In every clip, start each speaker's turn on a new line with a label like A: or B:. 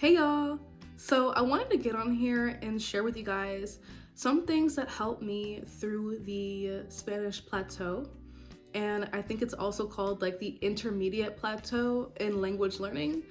A: Hey y'all! So I wanted to get on here and share with you guys some things that helped me through the Spanish Plateau. And I think it's also called like the Intermediate Plateau in language learning.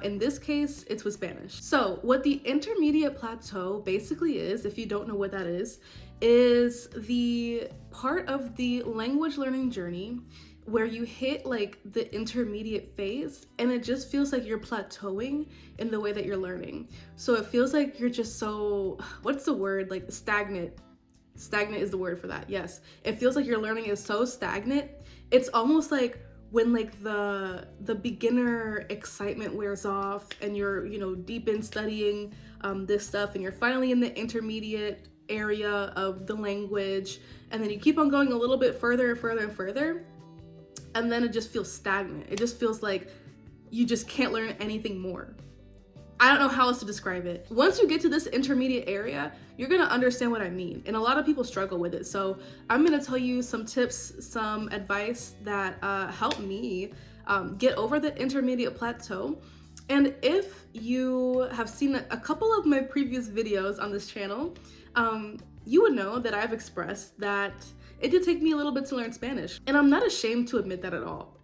A: In this case, it's with Spanish. So what the Intermediate Plateau basically is, if you don't know what that is the part of the language learning journey where you hit like the intermediate phase and it just feels like you're plateauing in the way that you're learning. So it feels like you're just so, what's the word? Like stagnant. Stagnant is the word for that. Yes. It feels like your learning is so stagnant. It's almost like when like the beginner excitement wears off and you're, deep in studying this stuff and you're finally in the intermediate area of the language, and then you keep on going a little bit further and further and further, and then it just feels stagnant. It just feels like you just can't learn anything more. I don't know how else to describe it. Once you get to this intermediate area, you're gonna understand what I mean. And a lot of people struggle with it. So I'm gonna tell you some tips, some advice that helped me get over the intermediate plateau. And if you have seen a couple of my previous videos on this channel, you would know that I've expressed that it did take me a little bit to learn Spanish. And I'm not ashamed to admit that at all.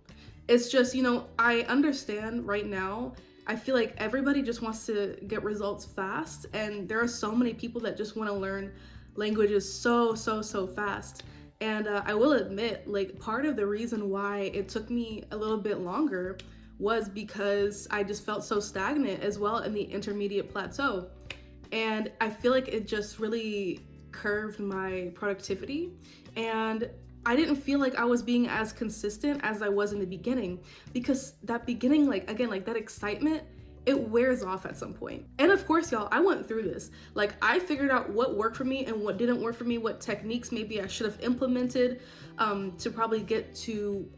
A: It's just, I understand right now, I feel like everybody just wants to get results fast, and there are so many people that just want to learn languages so fast. And I will admit, like, part of the reason why it took me a little bit longer was because I just felt so stagnant as well in the intermediate plateau. And I feel like it just really curved my productivity, and I didn't feel like I was being as consistent as I was in the beginning, because that beginning, like that excitement, it wears off at some point. And of course, y'all, I went through this. Like, I figured out what worked for me and what didn't work for me, what techniques maybe I should have implemented to probably get to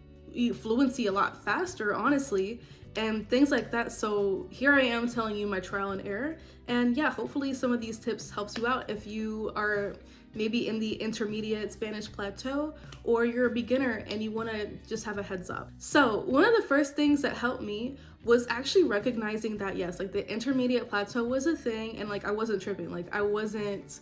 A: fluency a lot faster, honestly, and things like that. So here I am telling you my trial and error. And yeah, hopefully some of these tips helps you out if you are maybe in the intermediate Spanish plateau, or you're a beginner and you want to just have a heads up. So one of the first things that helped me was actually recognizing that, yes, like the intermediate plateau was a thing, and like I wasn't tripping. Like I wasn't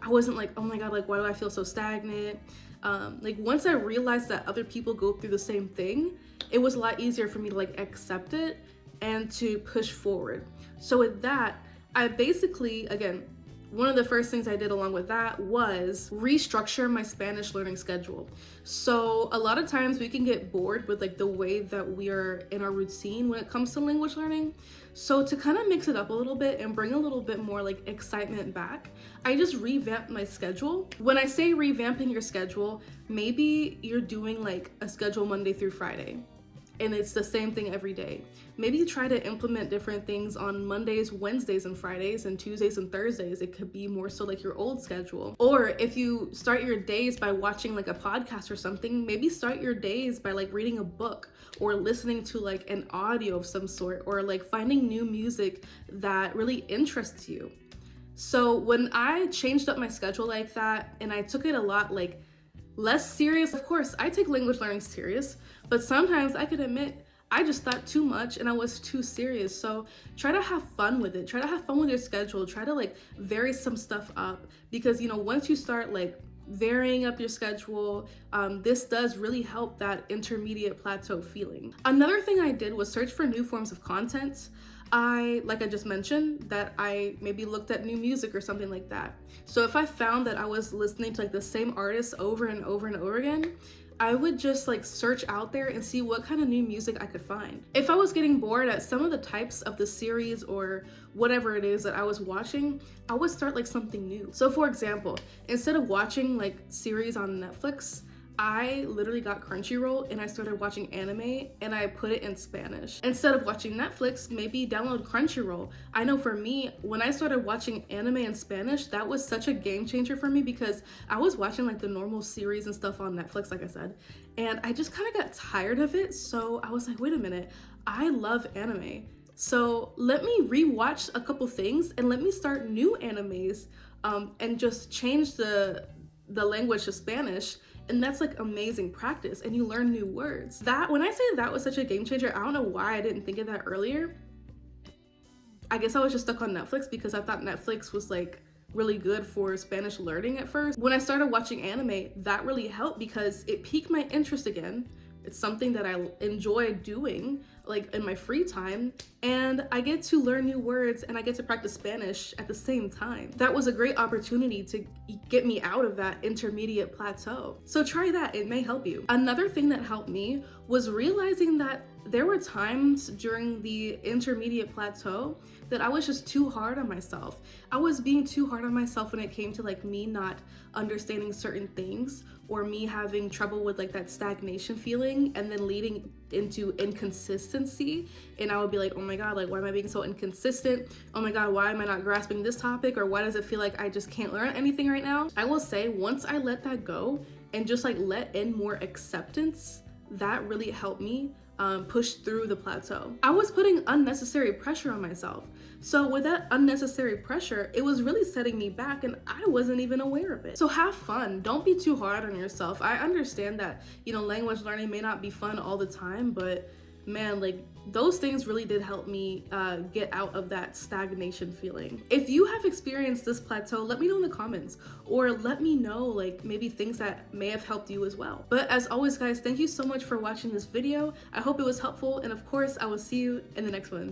A: like, oh my god, like why do I feel so stagnant? Like once I realized that other people go through the same thing, it was a lot easier for me to like accept it and to push forward. So with that, I basically, again, one of the first things I did along with that was restructure my Spanish learning schedule. So a lot of times we can get bored with like the way that we are in our routine when it comes to language learning. So to kind of mix it up a little bit and bring a little bit more like excitement back, I just revamped my schedule. When I say revamping your schedule, maybe you're doing like a schedule Monday through Friday, and it's the same thing every day. Maybe try to implement different things on Mondays, Wednesdays, and Fridays, and Tuesdays and Thursdays. It could be more so like your old schedule. Or if you start your days by watching like a podcast or something, maybe start your days by like reading a book or listening to like an audio of some sort, or like finding new music that really interests you. So when I changed up my schedule like that, and I took it a lot like less serious. Of course, I take language learning serious, but sometimes I could admit I just thought too much and I was too serious. So try to have fun with it. Try to have fun with your schedule. Try to like vary some stuff up, because once you start like varying up your schedule, this does really help that intermediate plateau feeling. Another thing I did was search for new forms of content. Like I just mentioned, that I maybe looked at new music or something like that. So if I found that I was listening to like the same artist over and over and over again, I would just like search out there and see what kind of new music I could find. If I was getting bored at some of the types of the series or whatever it is that I was watching, I would start like something new. So for example, instead of watching like series on Netflix, I literally got Crunchyroll and I started watching anime, and I put it in Spanish. Instead of watching Netflix, maybe download Crunchyroll. I know for me, when I started watching anime in Spanish, that was such a game changer for me, because I was watching like the normal series and stuff on Netflix, like I said, and I just kind of got tired of it. So I was like, wait a minute, I love anime. So let me rewatch a couple things and let me start new animes and just change the language to Spanish. And that's like amazing practice, and you learn new words. That, when I say that was such a game changer, I don't know why I didn't think of that earlier. I guess I was just stuck on Netflix because I thought Netflix was like really good for Spanish learning at first. When I started watching anime, that really helped because it piqued my interest again. It's something that I enjoy doing like in my free time, and I get to learn new words and I get to practice Spanish at the same time. That was a great opportunity to get me out of that intermediate plateau. So try that, it may help you. Another thing that helped me was realizing that there were times during the intermediate plateau that I was just too hard on myself. I was being too hard on myself when it came to like me not understanding certain things, or me having trouble with like that stagnation feeling and then leading into inconsistency. And I would be like, oh my God, like why am I being so inconsistent? Oh my God, why am I not grasping this topic? Or why does it feel like I just can't learn anything right now? I will say once I let that go and just like let in more acceptance, that really helped me push through the plateau. I was putting unnecessary pressure on myself. So with that unnecessary pressure, it was really setting me back and I wasn't even aware of it. So have fun. Don't be too hard on yourself. I understand that, you know, language learning may not be fun all the time, but man, like those things really did help me get out of that stagnation feeling. If you have experienced this plateau, let me know in the comments, or let me know like maybe things that may have helped you as well. But as always guys, thank you so much for watching this video. I hope it was helpful, and of course I will see you in the next one.